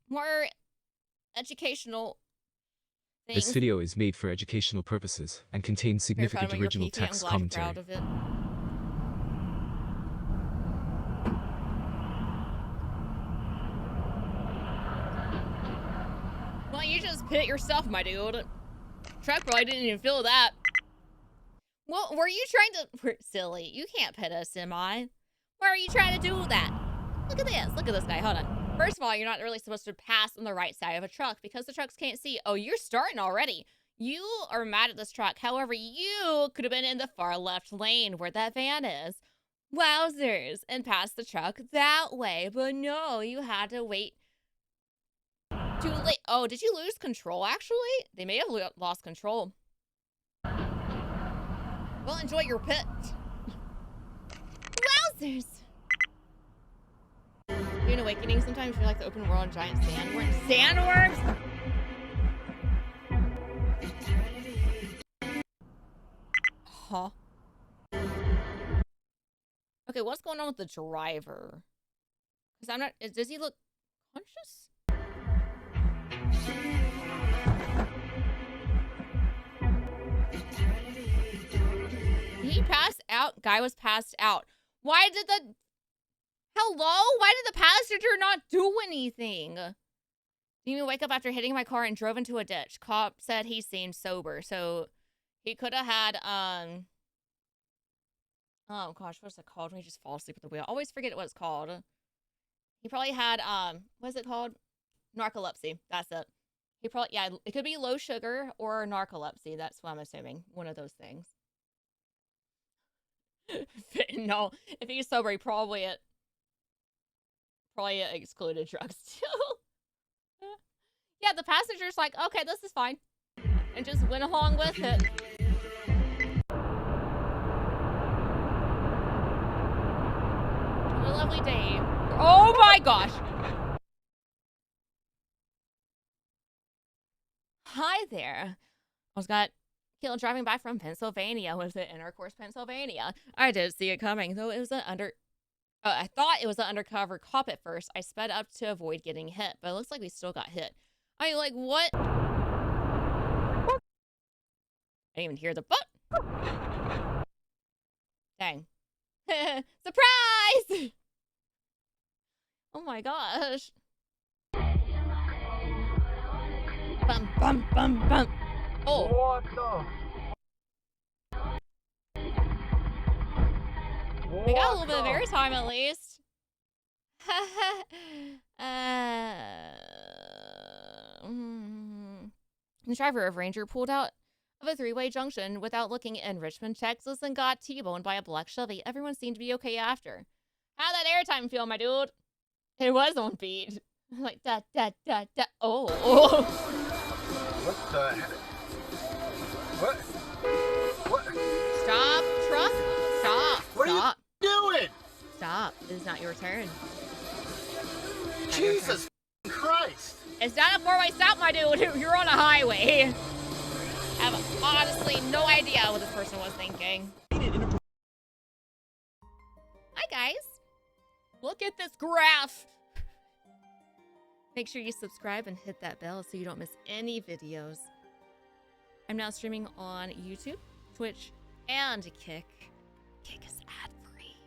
more educational things. This video is made for educational purposes and contains significant original text commentary. I'm glad you're proud of it. Well, you just pit yourself, my dude. Truck probably didn't even feel that. Well, were you trying to... Silly, you can't pit a semi. Why are you trying to do that? Look at this. Look at this guy. Hold on. First of all, you're not really supposed to pass on the right side of a truck because the trucks can't see. Oh, you're starting already. You are mad at this truck. However, you could have been in the far left lane where that van is. Wowzers. And pass the truck that way. But no, you had to wait. Too late. Oh, did you lose control, actually? They may have lost control. Well, enjoy your pit. Wowzers. You're in Awakening, sometimes you're like the open world and giant sandworms. Sandworms? Huh. Okay, what's going on with the driver? Because I'm not... Does he look conscious? He passed out? Guy was passed out. Why did the... Hello? Why did the passenger not do anything? Didn't even wake up after hitting my car and drove into a ditch. Cop said he seemed sober, so he could have had, oh gosh, what's it called when you just fall asleep at the wheel? I always forget what it's called. He probably had, what's it called? Narcolepsy. That's it. He probably, yeah, it could be low sugar or narcolepsy. That's what I'm assuming. One of those things. No, if he's sober, he probably excluded drugs too. Yeah, the passenger's like, okay, this is fine. And just went along with it. What a lovely day. Oh my gosh. Hi there. I was got killed driving by from Pennsylvania. Was it Intercourse, Pennsylvania? I did see it coming, though it was an I thought it was an undercover cop at first. I sped up to avoid getting hit, but it looks like we still got hit. I mean, like, what? I didn't even hear the butt. Dang. Surprise! Oh my gosh. Bum, bum, bum, bum. Oh. What the? We got a little bit of airtime at least. The driver of Ranger pulled out of a three-way junction without looking in Richmond, Texas, and got T-boned by a black Chevy. Everyone seemed to be okay after. How'd that airtime feel, my dude? It was on beat. Like, da, da, da, da. Oh. What the heck? What? What? Stop, truck. Stop. What Stop. are you doing? Stop. This is not your turn. Jesus Christ. It's not a four-way stop, my dude. You're on a highway. I have honestly no idea what this person was thinking. Hi, guys. Look at this graph. Make sure you subscribe and hit that bell so you don't miss any videos. I'm now streaming on YouTube, Twitch, and Kick. Kick is ad-free.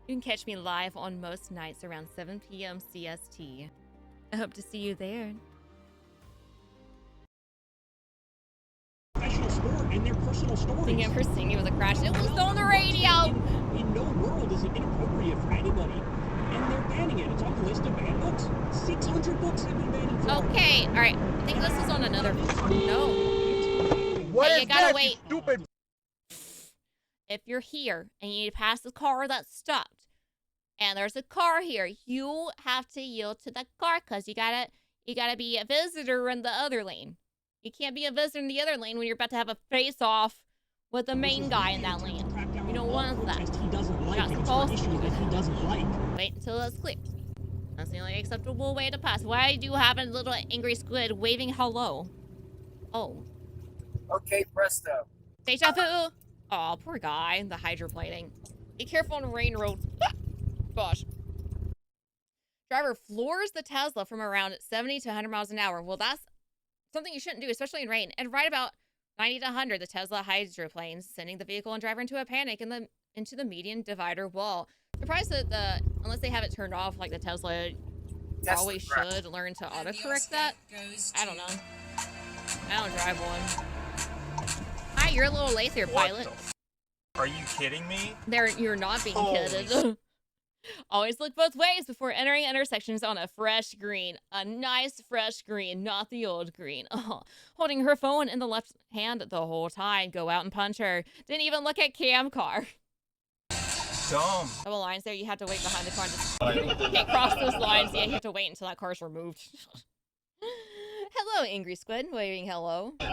You can catch me live on most nights around 7 p.m. CST. I hope to see you there. Professional sport and their personal stories. Thinking for singing it was a crash. It was on the radio. In no world is it inappropriate for anybody, and they're banning it. It's on the list of banned books. 600 books have been banned in Florida. Okay, all right. I think this is on another. No. What Hey, is you gotta this, wait. stupid? If you're here and you need to pass the car that's stopped, and there's a car here, you have to yield to the car because you gotta be a visitor in the other lane. You can't be a visitor in the other lane when you're about to have a face-off with the main guy in that lane. You don't want that. He doesn't like Not it. It's supposed an issue to. that he doesn't like. Wait until it's clear. That's the only acceptable way to pass. Why do you have a little angry squid waving hello? Oh. Okay, presto. Deja vu. Oh, poor guy. The hydroplaning. Be careful on rain roads. Gosh. Driver floors the Tesla from around 70 to 100 miles an hour. Well, that's something you shouldn't do, especially in rain. And right about 90 to 100, the Tesla hydroplanes, sending the vehicle and driver into a panic into the median divider wall. Surprised that unless they have it turned off, like the Tesla probably should learn to autocorrect that. I don't know. I don't drive one. Hi, you're a little late there, pilot. Are you kidding me? You're not being kidded. Always look both ways before entering intersections on a fresh green. A nice fresh green, not the old green. Holding her phone in the left hand the whole time. Go out and punch her. Didn't even look at cam car. Dumb. Couple lines there, you have to wait behind the car. You can't cross those lines. Yeah, you have to wait until that car's removed. Hello, Angry Squid. Waving hello. You're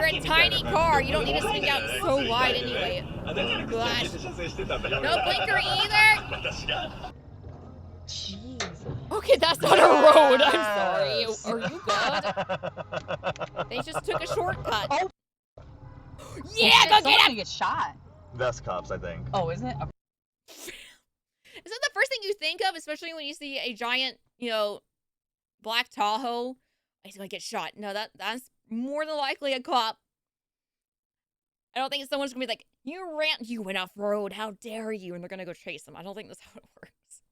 a tiny car. You don't need to swing out so wide anyway. Gosh. No blinker either. Okay, that's not a road. I'm sorry. Are you good? They just took a shortcut. Oh. Yeah, go get him! Get shot. That's cops, I think. Oh, isn't it? Is that the first thing you think of, especially when you see a giant, black Tahoe? He's gonna get shot. No, that's more than likely a cop. I don't think someone's gonna be like, you went off road, how dare you? And they're gonna go chase him. I don't think that's how it works.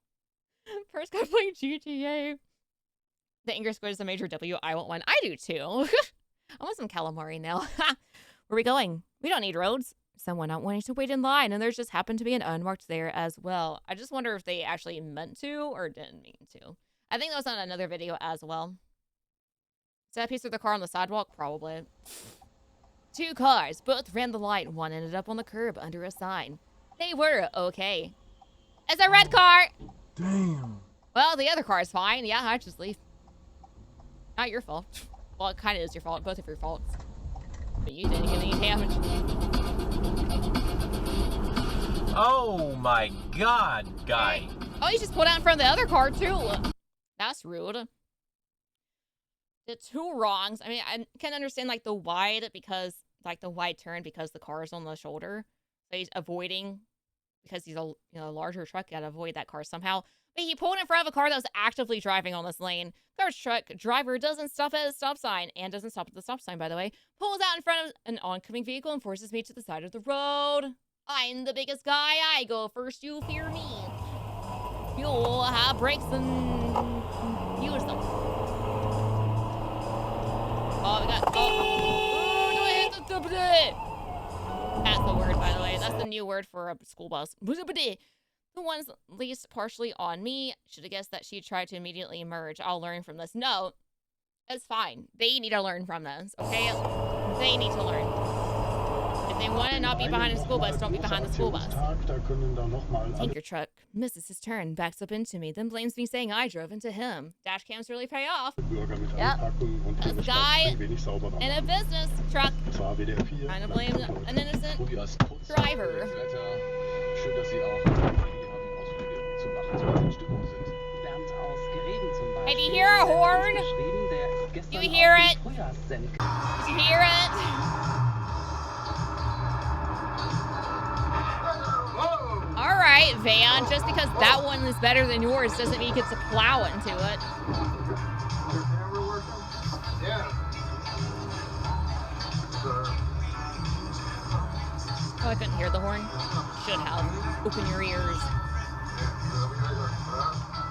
First guy playing GTA. The Angry Squid is a major W. I want one. I do too. I want some calamari now. Where are we going? We don't need roads. Someone not wanting to wait in line, and there's just happened to be an unmarked there as well. I just wonder if they actually meant to or didn't mean to. I think that was on another video as well. Is that a piece of the car on the sidewalk? Probably. Two cars, both ran the light. One ended up on the curb under a sign. They were okay. It's a red car! Damn. Well, the other car is fine. Yeah, I just leave. Not your fault. Well, it kind of is your fault. Both of your faults. But you didn't get any damage. Oh my god, guy. Oh, you just pulled out in front of the other car, too. That's rude. Did two wrongs. I mean, I can understand, like, the wide turn because the car is on the shoulder. So he's avoiding, because he's a larger truck, you gotta avoid that car somehow. But he pulled in front of a car that was actively driving on this lane. Garbage truck driver doesn't stop at a stop sign, and doesn't stop at the stop sign, by the way. Pulls out in front of an oncoming vehicle and forces me to the side of the road. I'm the biggest guy. I go first. You fear me. You'll have brakes and use them. Oh, we got. Oh, do I hit the? That's the word, by the way. That's the new word for a school bus. The one's least partially on me. Should have guessed that she tried to immediately merge. I'll learn from this. No, it's fine. They need to learn from this, okay? They need to learn. If they want to not be behind a school bus, don't be behind the school bus. Tinker truck misses his turn, backs up into me, then blames me saying I drove into him. Dash cams really pay off. Yep. This guy in a business truck trying to blame an innocent driver. Hey, do you hear a horn? Do you hear it? Did you hear it? Alright, van. Just because that one is better than yours doesn't mean you get to plow into it. Oh, I couldn't hear the horn. Should have. Open your ears.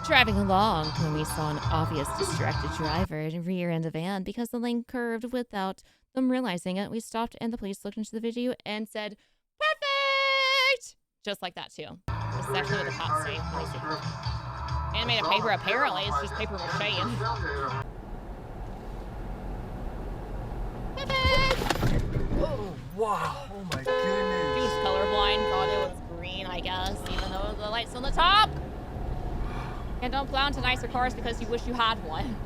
Driving along when we saw an obvious distracted driver rear end a van because the lane curved without them realizing it. We stopped and the police looked into the video and said, "Perfect!" Just like that too. This is actually what the cops say. Animated paper, apparently. It's just paper mache. Perfect! Oh, wow. Oh, my goodness. Dude's colorblind. Thought it was green, I guess, even though the light's on the top. And don't plow into nicer cars because you wish you had one.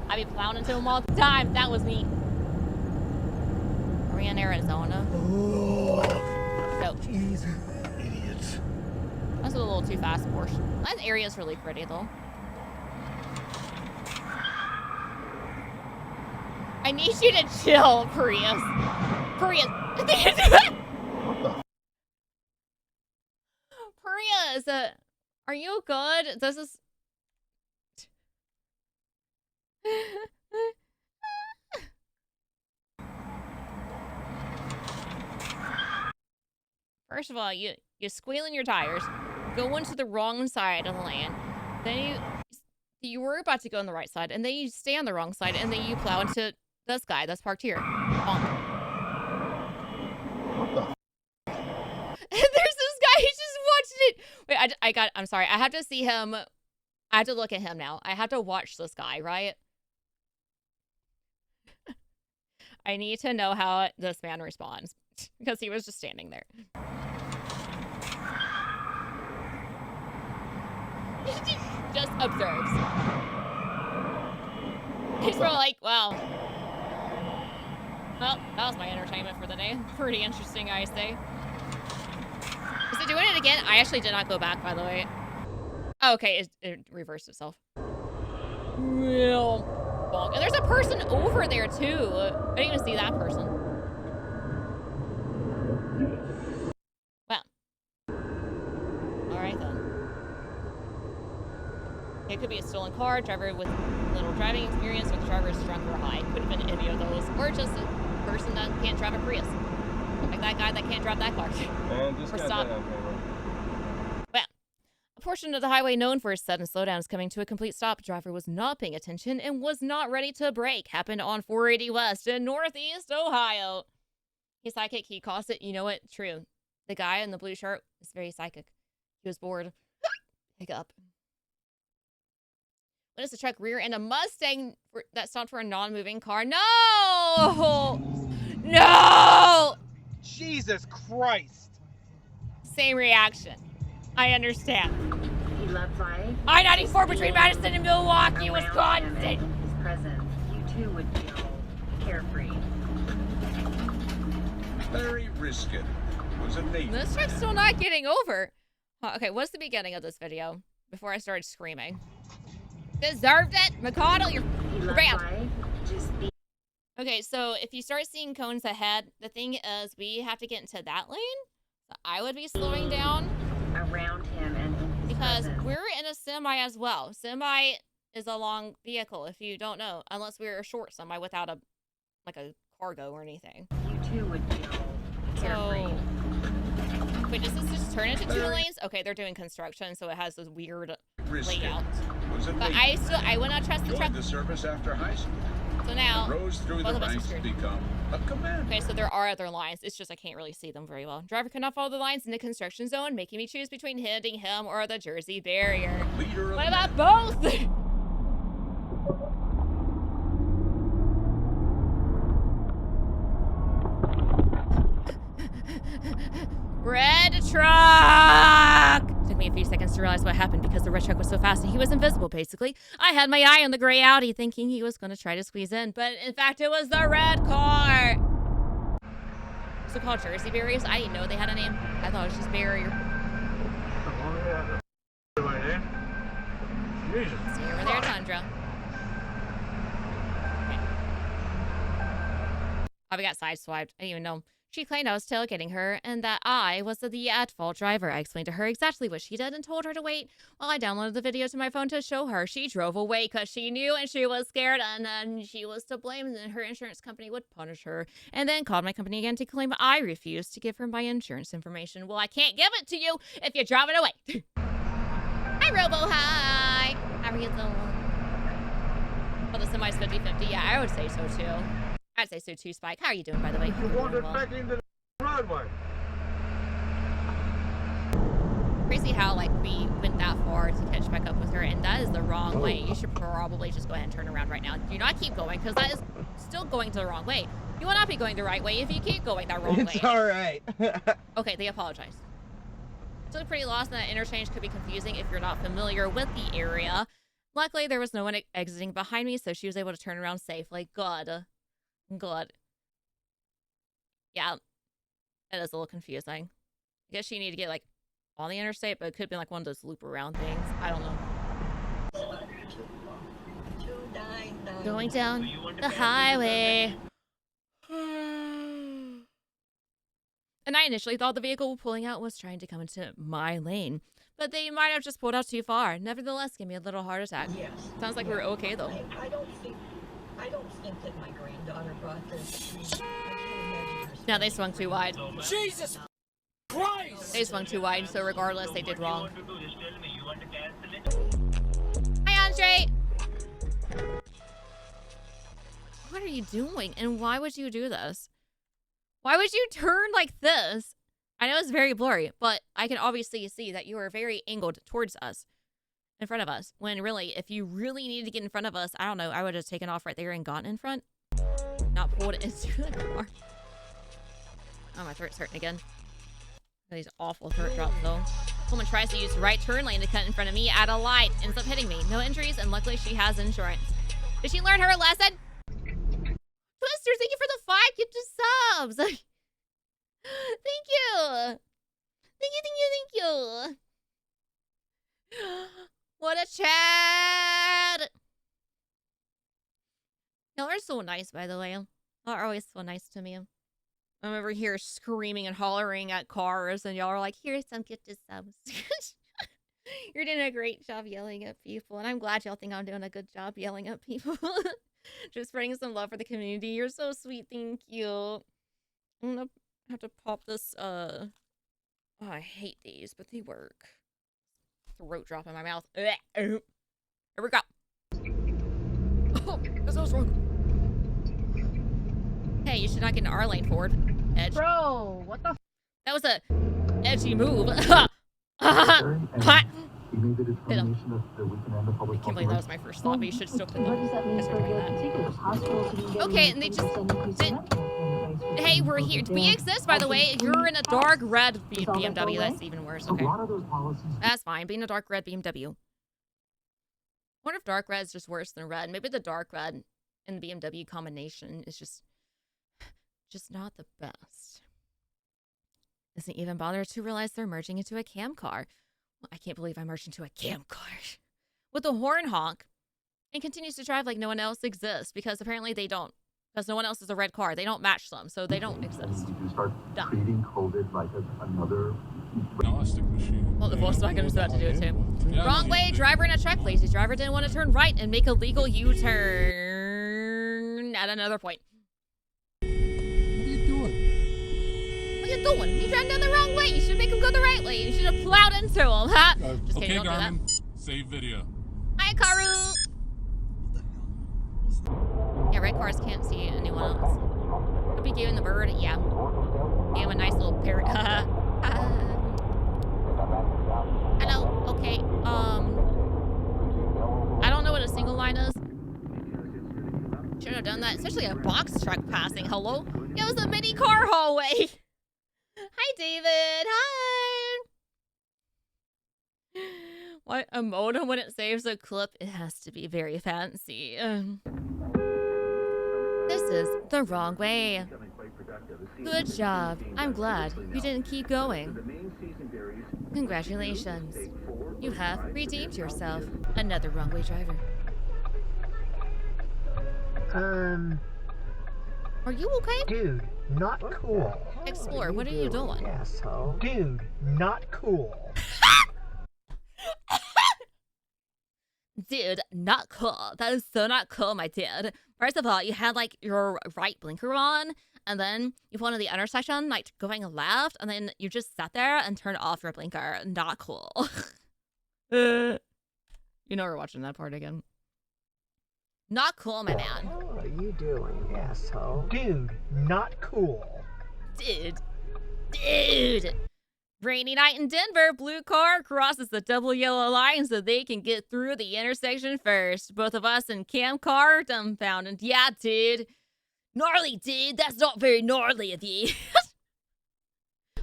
I'd be plowing into them all the time. That was me. Are we in Arizona? Oh, No. jeez. Idiots. That's a little too fast, Porsche. That area's really pretty, though. I need you to chill, Prius. Prius. Are you good? This is... First of all, you squeal in your tires, go into the wrong side of the lane, then you were about to go on the right side, and then you stay on the wrong side, and then you plow into this guy that's parked here. Bonk. What the? And there's this guy, he's just watching it. Wait, I'm sorry, I have to see him. I have to look at him now. I have to watch this guy, right? I need to know how this man responds because he was just standing there. He just observes. He's probably like, wow. Well, that was my entertainment for the day. Pretty interesting, I say. Is it doing it again? I actually did not go back, by the way. Oh, okay, it reversed itself. Real bonk. And there's a person over there, too. I didn't even see that person. Well. Alright, then. It could be a stolen car, driver with little driving experience, or the driver is drunk or high. Could have been any of those. Or just a person that can't drive a Prius. Like that guy that can't drive that car. Man, just Or got stop. that on camera. Well, a portion of the highway known for its sudden slowdown is coming to a complete stop. The driver was not paying attention and was not ready to brake. Happened on 480 West in Northeast Ohio. He's psychic. He caused it. You know what? True. The guy in the blue shirt is very psychic. He was bored. Hiccup. What is the truck rear end a Mustang that stopped for a non-moving car? No! No! Jesus Christ! Same reaction. I understand. He left by I-94 between Madison and Milwaukee, around him, Wisconsin. and in his presence, you too would feel carefree. Very risky. Was a neighbor. This truck's still not getting over. Okay, what's the beginning of this video? Before I started screaming. Deserved it, McConnell. You're He left bam. by just be Okay, so if you start seeing cones ahead, the thing is we have to get into that lane. So I would be slowing down around him and in his because presence. we're in a semi as well. Semi is a long vehicle, if you don't know, unless we're a short semi without a cargo or anything. You too would feel carefree. So, wait, does this just turn into 2 lanes? Okay, they're doing construction, so it has this weird Risky. layout. Was a But neighbor. I would not trust the truck. Joined the service after high school. So now, Rose through both the of us are ranks to screwed. become a commander. Okay, so there are other lines. It's just I can't really see them very well. Driver could not follow the lines in the construction zone, making me choose between hitting him or the Jersey barrier. Leader of What men. about both? Red truck! Took me a few seconds to realize what happened because the red truck was so fast and he was invisible, basically. I had my eye on the gray Audi thinking he was going to try to squeeze in, but in fact, it was the red car. So called Jersey barriers. I didn't know they had a name. I thought it was just barrier. Jesus. See over there, Tundra. Okay. Oh, we got sideswiped. I didn't even know. She claimed I was tailgating her and that I was the at-fault driver. I explained to her exactly what she did and told her to wait while I downloaded the video to my phone to show her. She drove away because she knew and she was scared and then she was to blame and then her insurance company would punish her and then called my company again to claim I refused to give her my insurance information. Well, I can't give it to you if you drive it away. Hi, Robo. Hi. How are you doing? Well, the semi's 50-50. Yeah, I would say so, too. I'd say so, too, Spike. How are you doing, by the way? You wandered back into the roadway. Crazy how, like, we went that far to catch back up with her, and that is the wrong way. You should probably just go ahead and turn around right now. Do not keep going, because that is still going to the wrong way. You will not be going the right way if you keep going that wrong way. It's all right. Okay, they apologize. Still pretty lost, and that interchange could be confusing if you're not familiar with the area. Luckily, there was no one exiting behind me, so she was able to turn around safely. Good. Good. Yeah, it is a little confusing. I guess you need to get, like, on the interstate, but it could have been, like, one of those loop around things. I don't know. Going down the highway. And I initially thought the vehicle pulling out was trying to come into my lane. But they might have just pulled out too far. Nevertheless, gave me a little heart attack. Yes. Sounds like we're okay, though. I don't think that my granddaughter brought this. I can't imagine her. Now they swung too wide. Jesus Christ! They swung too wide, so regardless, they did wrong. Hi, Andre! What are you doing? And why would you do this? Why would you turn like this? I know it's very blurry, but I can obviously see that you are very angled towards us, in front of us. When really, if you really needed to get in front of us, I don't know, I would have taken off right there and gotten in front. Not pulled it into the car. Oh, my throat's hurting again. These awful throat drops, though. Woman tries to use right turn lane to cut in front of me at a light. Ends up hitting me. No injuries, and luckily she has insurance. Did she learn her lesson? Twister, thank you for the 5 gifted subs. Thank you. Thank you. What a chat. Y'all are so nice, by the way. Y'all are always so nice to me. I'm over here screaming and hollering at cars, and y'all are like, here's some gifted subs. You're doing a great job yelling at people, and I'm glad y'all think I'm doing a good job yelling at people. Just spreading some love for the community. You're so sweet. Thank you. I'm gonna have to pop this, oh, I hate these, but they work. Throat drop in my mouth. Here we go. Oh, this was wrong. Hey, you should not get in our lane forward. Edge. Bro, what the? That was a edgy move. Hit him. I can't believe that was my first thought, but you should still put them. Okay, and they just did. Hey, we're here. We exist, by the way. You're in a dark red BMW. That's even worse. Okay. That's fine. Being a dark red BMW. I wonder if dark red is just worse than red. Maybe the dark red and the BMW combination is just not the best. Doesn't even bother to realize they're merging into a cam car. I can't believe I merged into a cam car. With a horn honk. And continues to drive like no one else exists. Because apparently they don't. Because no one else is a red car. They don't match them. So they don't exist. You start treating COVID like another diagnostic machine. Well, the Volkswagen was about to do it too. Yeah, wrong way, driver in a truck. Lazy driver didn't want to turn right and make a legal U-turn at another point. What are you doing? What are you doing? He's driving down the wrong way. You should make him go the right way. You should have plowed into him, huh? Just kidding, okay, don't Garmin, do that. save video. Hi, Karu. Yeah, red cars can't see anyone else. Could be giving the bird. Yeah. Give him a nice little parrot. Hello. Okay. I don't know what a single line is. Should have done that. Especially a box truck passing. Hello. It was a mini car hallway. Hi, David. Hi. What? A modem when it saves a clip? It has to be very fancy. This is the wrong way. Good job. I'm glad you didn't keep going. Congratulations. You have redeemed yourself. Another wrong way driver. Are you okay? Dude, not cool. Explore, what are you doing? Asshole. Dude, not cool. Dude, not cool. That is so not cool, my dude. First of all, you had like your right blinker on, and then you went to the intersection, like going left, and then you just sat there and turned off your blinker. Not cool. You know we're watching that part again. Not cool, my man. What are you doing, asshole? Dude, not cool. Dude. Rainy night in Denver, blue car crosses the double yellow line so they can get through the intersection first. Both of us in cam car are dumbfounded. Yeah, dude. Gnarly, dude. That's not very gnarly of you.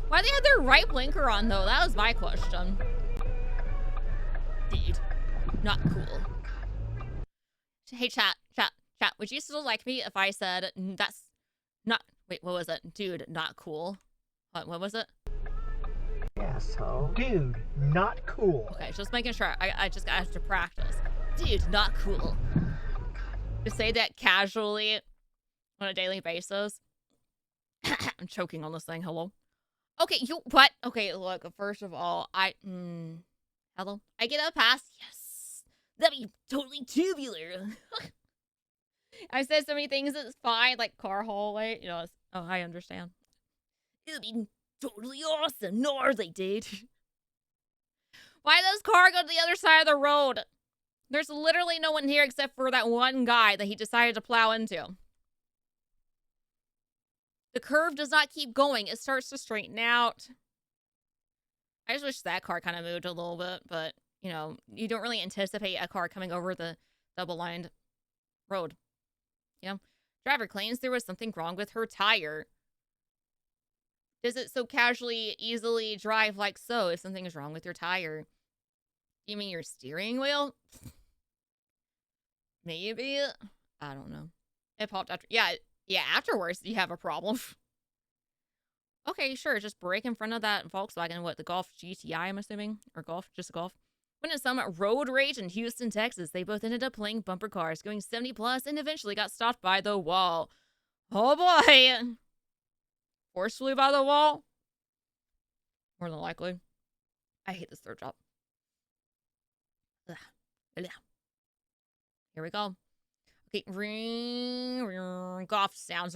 Why they had their right blinker on, though? That was my question. Dude. Not cool. Hey, chat. Would you still like me if I said that's not... Wait, what was it? Dude, not cool. What was it? Asshole. Dude, not cool. Okay, just making sure. I just have to practice. Dude, not cool. To say that casually on a daily basis. I'm choking on this thing. Hello. Okay, you what? Okay, look. First of all, hello. I get a pass. Yes, that'd be totally tubular. I said so many things. It's fine, like car hallway. You know. Oh, I understand. It'd be totally awesome. Gnarly, dude. Why does car go to the other side of the road? There's literally no one here except for that one guy that he decided to plow into. The curve does not keep going. It starts to straighten out. I just wish that car kind of moved a little bit, but, you know, you don't really anticipate a car coming over the double-lined road. You know? Driver claims there was something wrong with her tire. Does it so casually, easily drive like so if something is wrong with your tire? You mean your steering wheel? Maybe? I don't know. It popped after. Yeah, afterwards you have a problem. Okay, sure. Just brake in front of that Volkswagen. What, the Golf GTI, I'm assuming? Or Golf? Just a Golf? When in some road rage in Houston, Texas, they both ended up playing bumper cars, going 70 plus, and eventually got stopped by the wall. Oh boy! Forcefully by the wall? More than likely. I hate this third job. Here we go. Okay, golf sounds.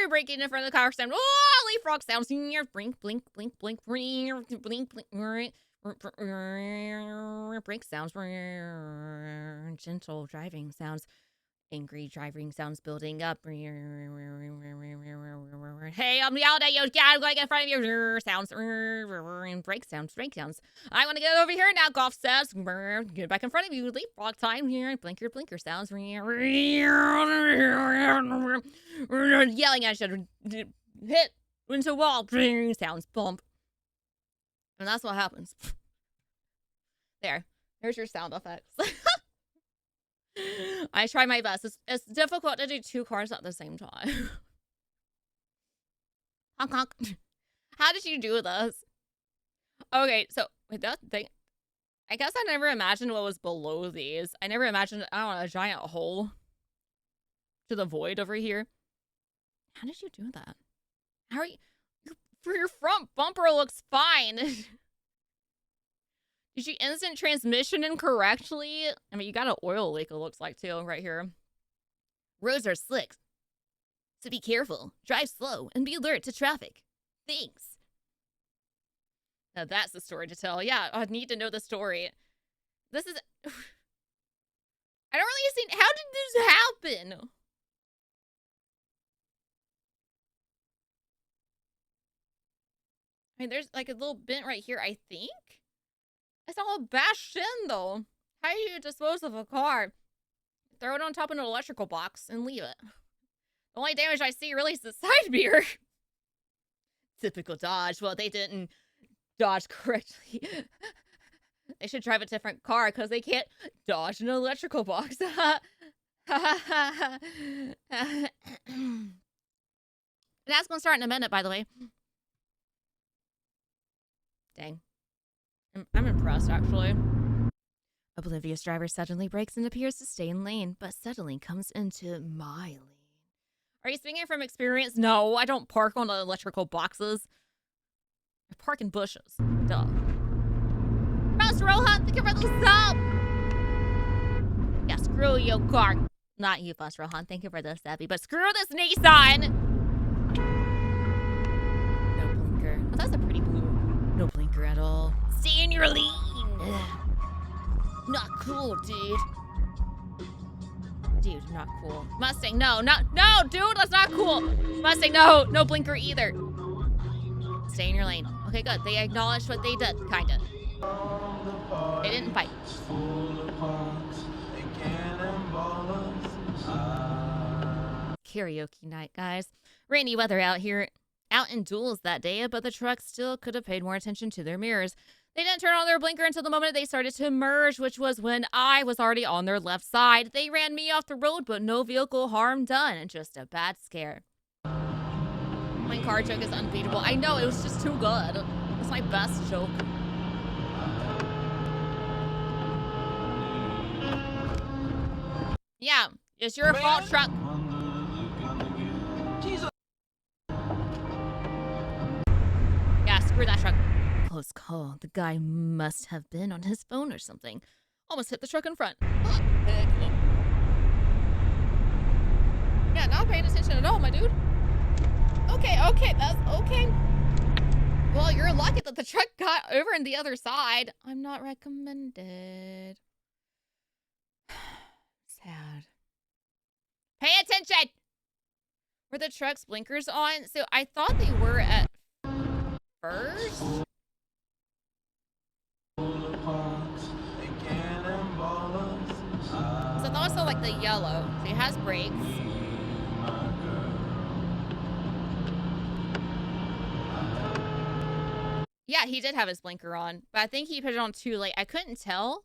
Breaking in front of the car sound. Oh, leapfrog sounds. Blink, blink, blink, blink, blink, blink, blink. Brake sounds. Gentle driving sounds. Angry driving sounds building up. Hey, I'm yelling at you. I'm going in front of you. Sounds. Brake sounds. Brake sounds. I want to get over here now. Golf says. Get back in front of you. Leapfrog time. Blinker, blinker sounds. Yelling at you. Hit into wall. Sounds. Bump. And that's what happens. There's your sound effects. I try my best. It's difficult to do two cars at the same time. Honk, honk. How did you do this? Okay, so with that thing, I guess I never imagined what was below these. I never imagined, I don't know, a giant hole to the void over here. How did you do that? How are you? For your front bumper looks fine. Did you instant transmission incorrectly? I mean, you got an oil leak, it looks like, too, right here. Roads are slick, so be careful. Drive slow and be alert to traffic. Thanks. Now that's the story to tell. Yeah, I need to know the story. This is... I don't really see... How did this happen? I mean, there's like a little bent right here, I think? It's all bashed in, though. How do you dispose of a car? Throw it on top of an electrical box and leave it. The only damage I see really is the side mirror. Typical Dodge. Well, they didn't dodge correctly. They should drive a different car because they can't dodge an electrical box. And that's going to start in a minute, by the way. Dang. I'm impressed, actually. Oblivious driver suddenly brakes and appears to stay in lane, but suddenly comes into my lane. Are you speaking from experience? No, I don't park on the electrical boxes. I park in bushes. Duh. Mouse Rohan, thank you for the sub! Yeah, screw you, car. Not you, Bus Rohan. Thank you for the savvy, but screw this Nissan! No blinker. Oh, that's a pretty blue. No blinker at all. Stay in your lane! Not cool, dude. Dude, not cool. Mustang, no, no, dude, that's not cool. Mustang, no blinker either. Stay in your lane. Okay, good. They acknowledged what they did, kinda. They didn't fight. Karaoke night, guys. Rainy weather out here. Out in duels that day, but the truck still could have paid more attention to their mirrors. They didn't turn on their blinker until the moment they started to merge, which was when I was already on their left side. They ran me off the road, but no vehicle harm done, and just a bad scare. My car joke is unbeatable. I know, it was just too good. It was my best joke. Yeah, it's your fault, truck. Jesus. Where's that truck? Close call. The guy must have been on his phone or something. Almost hit the truck in front. Yeah, not paying attention at all, my dude. Okay, that's okay. Well, you're lucky that the truck got over on the other side. I'm not recommended. Sad. Pay attention! Were the truck's blinkers on? So I thought they were at first. So I thought I saw like the yellow. So he has brakes. Yeah, he did have his blinker on, but I think he put it on too late. I couldn't tell.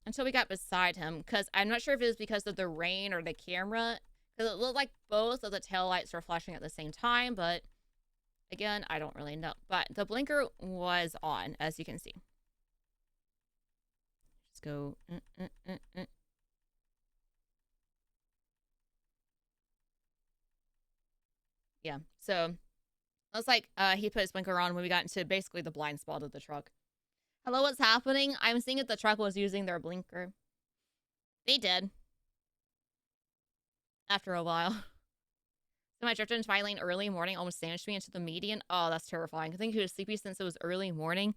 Until we got beside him, because I'm not sure if it was because of the rain or the camera, because it looked like both of the taillights were flashing at the same time, but again, I don't really know. But the blinker was on, as you can see. Just go. Yeah, so looks like he put his blinker on when we got into basically the blind spot of the truck. Hello, what's happening? I'm seeing if the truck was using their blinker. They did. After a while. So my drifted into my lane early morning, almost sandwiched me into the median. Oh, that's terrifying. I think he was sleepy since it was early morning.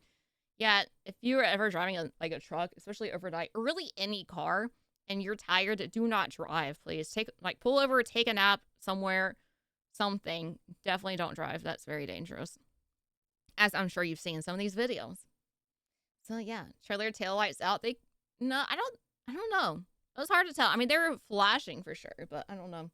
Yeah, if you were ever driving a truck, especially overnight, or really any car, and you're tired, do not drive, please. Pull over, take a nap somewhere, something. Definitely don't drive. That's very dangerous. As I'm sure you've seen in some of these videos. So yeah, trailer taillights out. I don't know. It was hard to tell. I mean, they were flashing for sure, but I don't know.